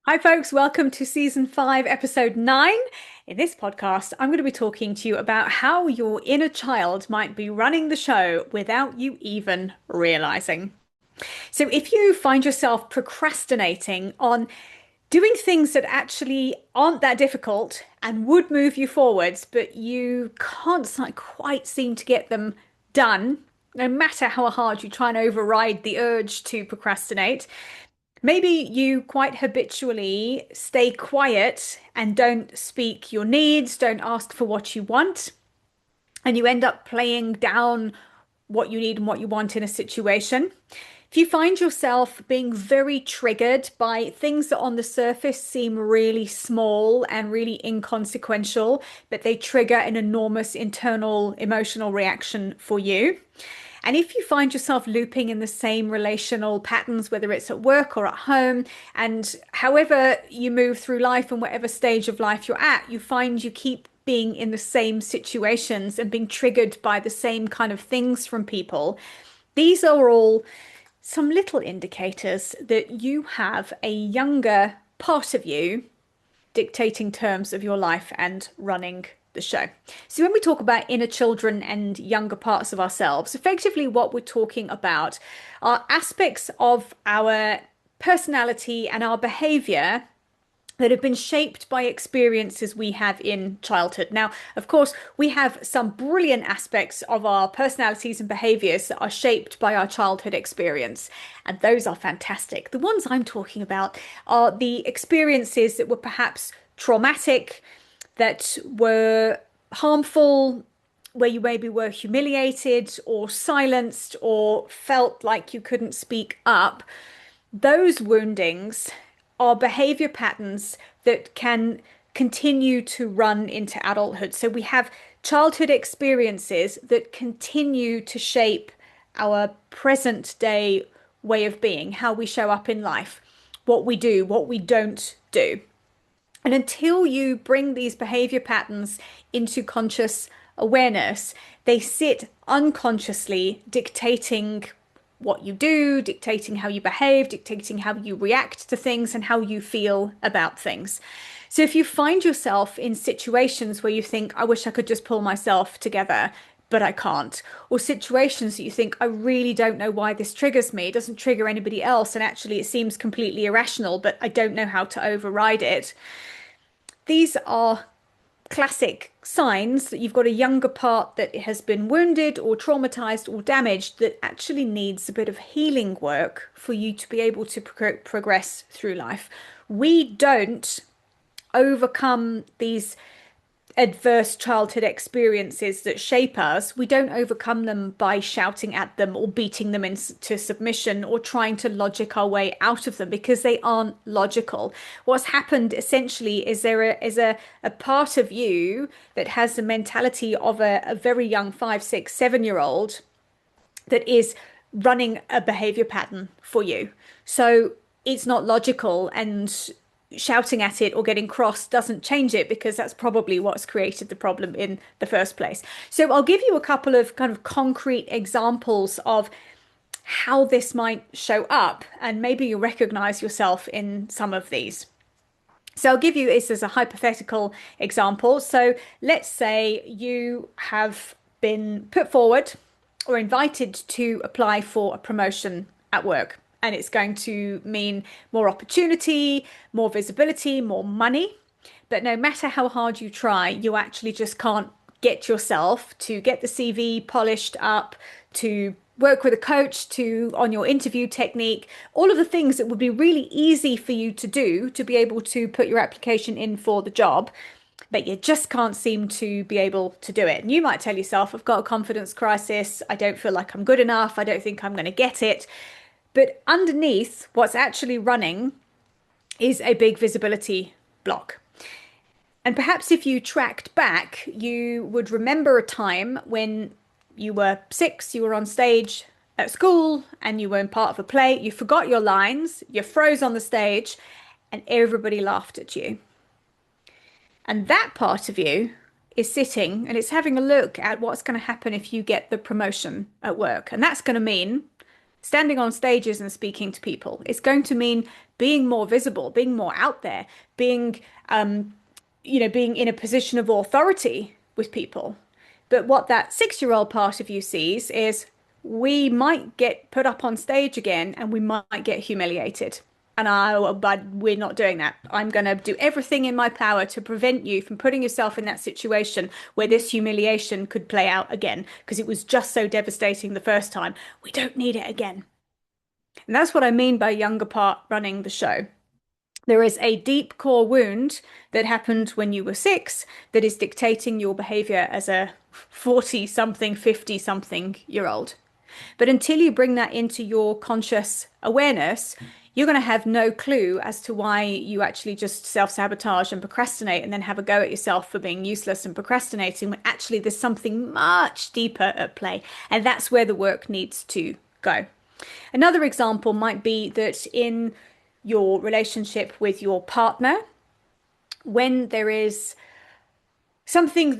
Hi, folks. Welcome to season 5, episode 9. In this podcast, I'm going to be talking to you about how your inner child might be running the show without you even realizing. So, if you find yourself procrastinating on doing things that actually aren't that difficult and would move you forwards, but you can't quite seem to get them done, no matter how hard you try and override the urge to procrastinate, maybe you quite habitually stay quiet and don't speak your needs, don't ask for what you want, and you end up playing down what you need and what you want in a situation. If you find yourself being very triggered by things that on the surface seem really small and really inconsequential, but they trigger an enormous internal emotional reaction for you. And if you find yourself looping in the same relational patterns, whether it's at work or at home, and however you move through life and whatever stage of life you're at, you find you keep being in the same situations and being triggered by the same kind of things from people, these are all some little indicators that you have a younger part of you dictating terms of your life and running the show. So when we talk about inner children and younger parts of ourselves, effectively what we're talking about are aspects of our personality and our behavior that have been shaped by experiences we have in childhood. Now, of course, we have some brilliant aspects of our personalities and behaviors that are shaped by our childhood experience, and those are fantastic. The ones I'm talking about are the experiences that were perhaps traumatic, that were harmful, where you maybe were humiliated or silenced or felt like you couldn't speak up. Those woundings are behavior patterns that can continue to run into adulthood. So we have childhood experiences that continue to shape our present day way of being, how we show up in life, what we do, what we don't do. And until you bring these behavior patterns into conscious awareness, they sit unconsciously dictating what you do, dictating how you behave, dictating how you react to things and how you feel about things. So if you find yourself in situations where you think, I wish I could just pull myself together, but I can't, or situations that you think, I really don't know why this triggers me, it doesn't trigger anybody else, and actually it seems completely irrational, but I don't know how to override it. These are classic signs that you've got a younger part that has been wounded or traumatized or damaged that actually needs a bit of healing work for you to be able to progress through life. We don't overcome these adverse childhood experiences that shape us, we don't overcome them by shouting at them or beating them into submission or trying to logic our way out of them, because they aren't logical. What's happened essentially is there is a part of you that has the mentality of a very young 5, 6, 7 year old that is running a behavior pattern for you. So it's not logical, and shouting at it or getting cross doesn't change it, because that's probably what's created the problem in the first place. So I'll give you a couple of kind of concrete examples of how this might show up, and maybe you recognize yourself in some of these. So I'll give you this as a hypothetical example. So let's say you have been put forward or invited to apply for a promotion at work, and it's going to mean more opportunity, more visibility, more money. But no matter how hard you try, you actually just can't get yourself to get the CV polished up, to work with a coach, to on your interview technique, all of the things that would be really easy for you to do to be able to put your application in for the job. But you just can't seem to be able to do it. And you might tell yourself, I've got a confidence crisis. I don't feel like I'm good enough. I don't think I'm going to get it. But underneath, what's actually running is a big visibility block. And perhaps if you tracked back, you would remember a time when you were 6, you were on stage at school and you were in part of a play, you forgot your lines, you froze on the stage, and everybody laughed at you. And that part of you is sitting and it's having a look at what's going to happen if you get the promotion at work. And that's going to mean standing on stages and speaking to people. It's going to mean being more visible, being more out there, being, being in a position of authority with people. But what that 6-year-old part of you sees is we might get put up on stage again and we might get humiliated. But we're not doing that. I'm going to do everything in my power to prevent you from putting yourself in that situation where this humiliation could play out again, because it was just so devastating the first time. We don't need it again. And that's what I mean by younger part running the show. There is a deep core wound that happened when you were 6 that is dictating your behavior as a 40 something, 50 something year old. But until you bring that into your conscious awareness, you're going to have no clue as to why you actually just self-sabotage and procrastinate and then have a go at yourself for being useless and procrastinating when actually there's something much deeper at play. And that's where the work needs to go. Another example might be that in your relationship with your partner, when there is something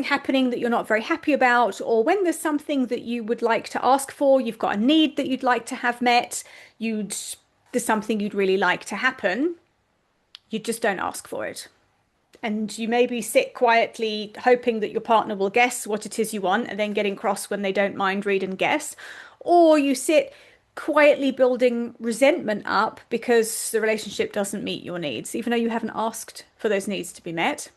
happening that you're not very happy about, or when there's something that you would like to ask for, you've got a need that you'd like to have met, there's something you'd really like to happen, you just don't ask for it. And you maybe sit quietly hoping that your partner will guess what it is you want and then getting cross when they don't mind read and guess. Or you sit quietly building resentment up because the relationship doesn't meet your needs, even though you haven't asked for those needs to be met.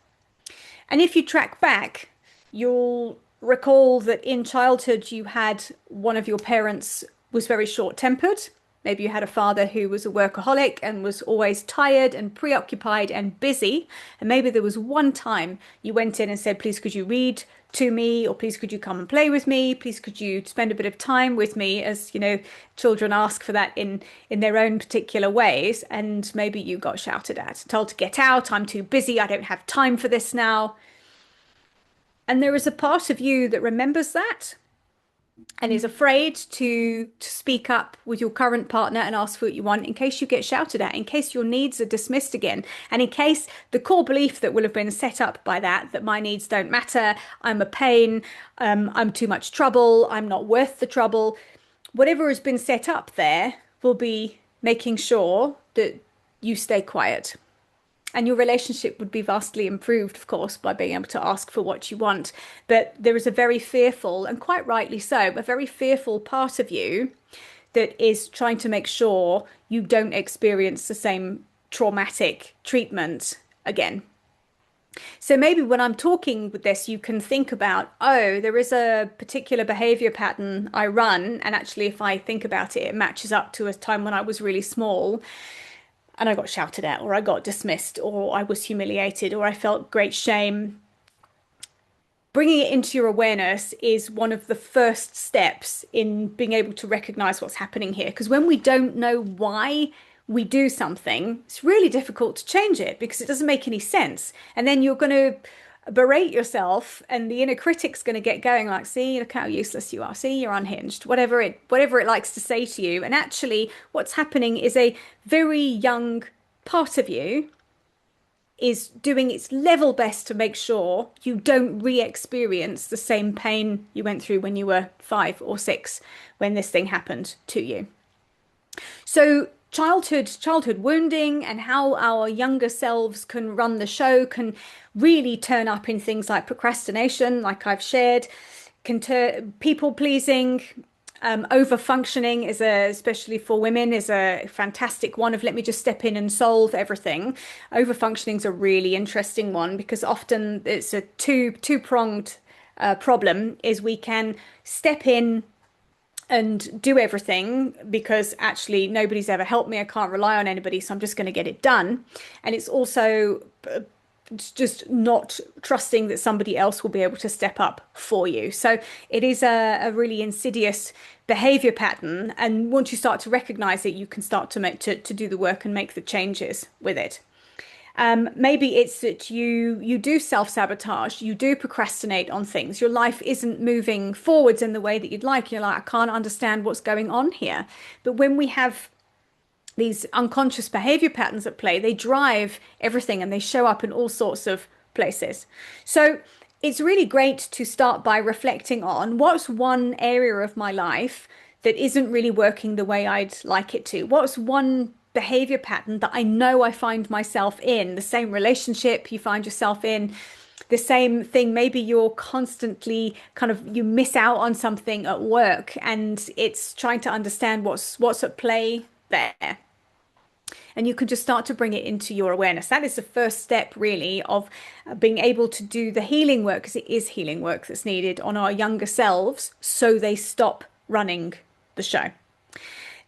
And if you track back, you'll recall that in childhood you had one of your parents was very short-tempered. Maybe you had a father who was a workaholic and was always tired and preoccupied and busy. And maybe there was one time you went in and said, please, could you read to me? Or please, could you come and play with me? Please, could you spend a bit of time with me? As you know, children ask for that in their own particular ways. And maybe you got shouted at, told to get out. I'm too busy. I don't have time for this now. And there is a part of you that remembers that and is afraid to speak up with your current partner and ask for what you want in case you get shouted at, in case your needs are dismissed again, and in case the core belief that will have been set up by that my needs don't matter, I'm a pain, I'm too much trouble, I'm not worth the trouble, whatever has been set up there will be making sure that you stay quiet. And your relationship would be vastly improved, of course, by being able to ask for what you want. But there is a very fearful, and quite rightly so, a very fearful part of you that is trying to make sure you don't experience the same traumatic treatment again. So maybe when I'm talking with this, you can think about, oh, there is a particular behavior pattern I run. And actually, if I think about it, it matches up to a time when I was really small and I got shouted at, or I got dismissed, or I was humiliated, or I felt great shame. Bringing it into your awareness is one of the first steps in being able to recognize what's happening here. Because when we don't know why we do something, it's really difficult to change it because it doesn't make any sense. And then you're going to berate yourself and the inner critic's going to get going like, see, look how useless you are, see, you're unhinged, whatever it likes to say to you. And actually what's happening is a very young part of you is doing its level best to make sure you don't re-experience the same pain you went through when you were 5 or 6 when this thing happened to you. So childhood wounding and how our younger selves can run the show can really turn up in things like procrastination, like I've shared, people pleasing, over functioning especially for women is a fantastic one of let me just step in and solve everything. Over functioning is a really interesting one because often it's a two-pronged problem is we can step in and do everything because actually nobody's ever helped me. I can't rely on anybody, so I'm just going to get it done. And it's also just not trusting that somebody else will be able to step up for you. So it is a really insidious behavior pattern. And once you start to recognize it, you can start to do the work and make the changes with it. Maybe it's that you do self-sabotage, you do procrastinate on things. Your life isn't moving forwards in the way that you'd like. You're like, I can't understand what's going on here. But when we have these unconscious behavior patterns at play, they drive everything and they show up in all sorts of places. So it's really great to start by reflecting on what's one area of my life that isn't really working the way I'd like it to? What's one behavior pattern that I know I find myself in? The same relationship you find yourself in, the same thing. Maybe you're constantly you miss out on something at work, and it's trying to understand what's at play there. And you can just start to bring it into your awareness. That is the first step, really, of being able to do the healing work, because it is healing work that's needed on our younger selves so they stop running the show.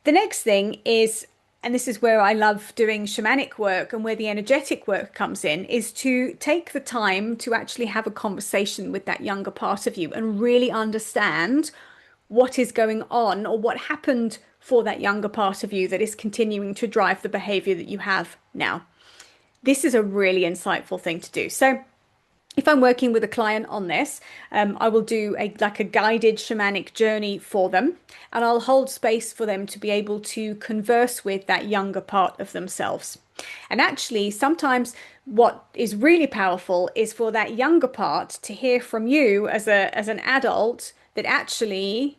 The next thing is, and this is where I love doing shamanic work and where the energetic work comes in, is to take the time to actually have a conversation with that younger part of you and really understand what is going on, or what happened for that younger part of you that is continuing to drive the behavior that you have now. This is a really insightful thing to do. So if I'm working with a client on this, I will do a guided shamanic journey for them, and I'll hold space for them to be able to converse with that younger part of themselves. And actually, sometimes what is really powerful is for that younger part to hear from you as an adult that actually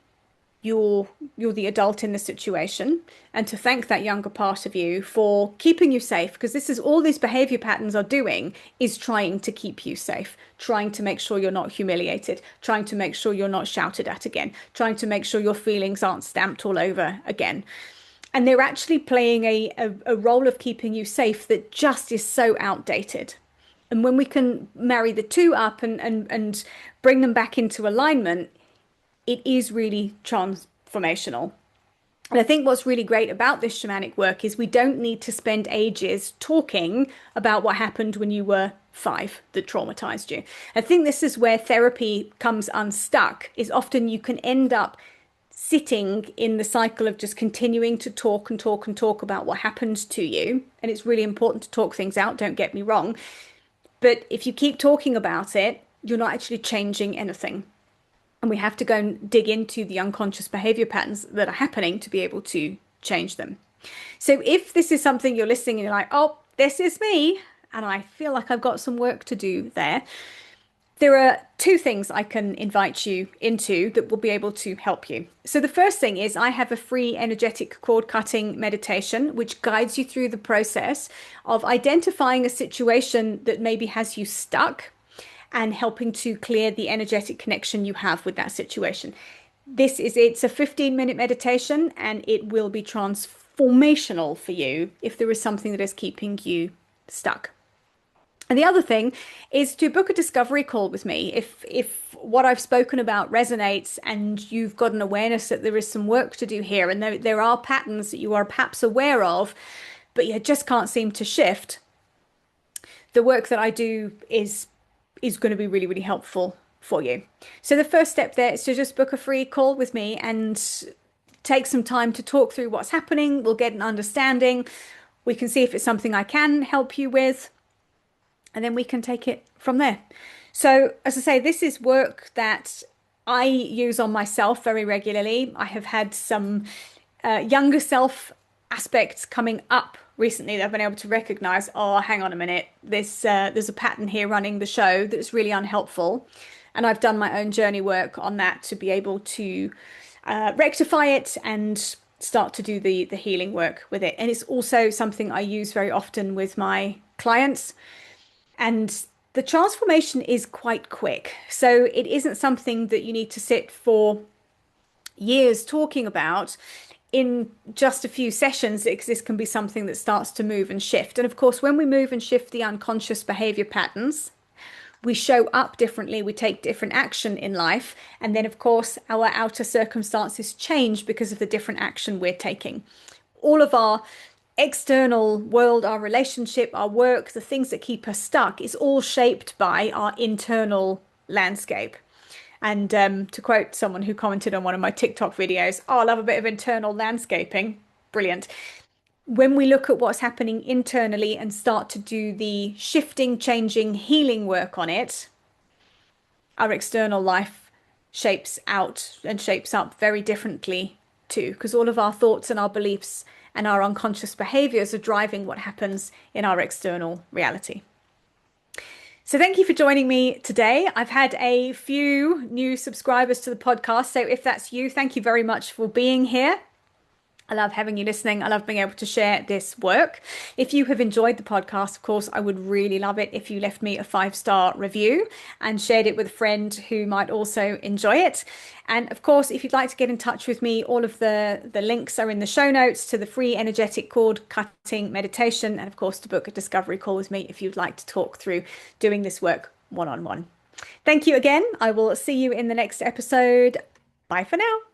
you're the adult in the situation, and to thank that younger part of you for keeping you safe, because this is all these behavior patterns are doing, is trying to keep you safe, trying to make sure you're not humiliated, trying to make sure you're not shouted at again, trying to make sure your feelings aren't stamped all over again. And they're actually playing a role of keeping you safe that just is so outdated. And when we can marry the two up and bring them back into alignment, it is really transformational. And I think what's really great about this shamanic work is we don't need to spend ages talking about what happened when you were 5 that traumatized you. I think this is where therapy comes unstuck, is often you can end up sitting in the cycle of just continuing to talk and talk and talk about what happened to you. And it's really important to talk things out, don't get me wrong. But if you keep talking about it, you're not actually changing anything. And we have to go and dig into the unconscious behavior patterns that are happening to be able to change them. So if this is something you're listening and you're like, oh, this is me, and I feel like I've got some work to do there, there are 2 things I can invite you into that will be able to help you. So the first thing is I have a free energetic cord cutting meditation, which guides you through the process of identifying a situation that maybe has you stuck and helping to clear the energetic connection you have with that situation. It's a 15-minute meditation, and it will be transformational for you if there is something that is keeping you stuck. And the other thing is to book a discovery call with me. If what I've spoken about resonates and you've got an awareness that there is some work to do here, and there are patterns that you are perhaps aware of, but you just can't seem to shift, the work that I do is going to be really, really helpful for you. So the first step there is to just book a free call with me and take some time to talk through what's happening. We'll get an understanding. We can see if it's something I can help you with, and then we can take it from there. So as I say, this is work that I use on myself very regularly. I have had some younger self aspects coming up recently that I've been able to recognize, oh, hang on a minute, there's a pattern here running the show that's really unhelpful. And I've done my own journey work on that to be able to rectify it and start to do the healing work with it. And it's also something I use very often with my clients. And the transformation is quite quick. So it isn't something that you need to sit for years talking about. In just a few sessions, this can be something that starts to move and shift. And of course, when we move and shift the unconscious behavior patterns, we show up differently, we take different action in life. And then, of course, our outer circumstances change because of the different action we're taking. All of our external world, our relationship, our work, the things that keep us stuck, is all shaped by our internal landscape. And to quote someone who commented on one of my TikTok videos, oh, I love a bit of internal landscaping. Brilliant. When we look at what's happening internally and start to do the shifting, changing, healing work on it, our external life shapes out and shapes up very differently too, because all of our thoughts and our beliefs and our unconscious behaviors are driving what happens in our external reality. So thank you for joining me today. I've had a few new subscribers to the podcast. So if that's you, thank you very much for being here. I love having you listening. I love being able to share this work. If you have enjoyed the podcast, of course, I would really love it if you left me a 5-star review and shared it with a friend who might also enjoy it. And of course, if you'd like to get in touch with me, all of the links are in the show notes to the free energetic cord cutting meditation, and of course, to book a discovery call with me if you'd like to talk through doing this work one-on-one. Thank you again. I will see you in the next episode. Bye for now.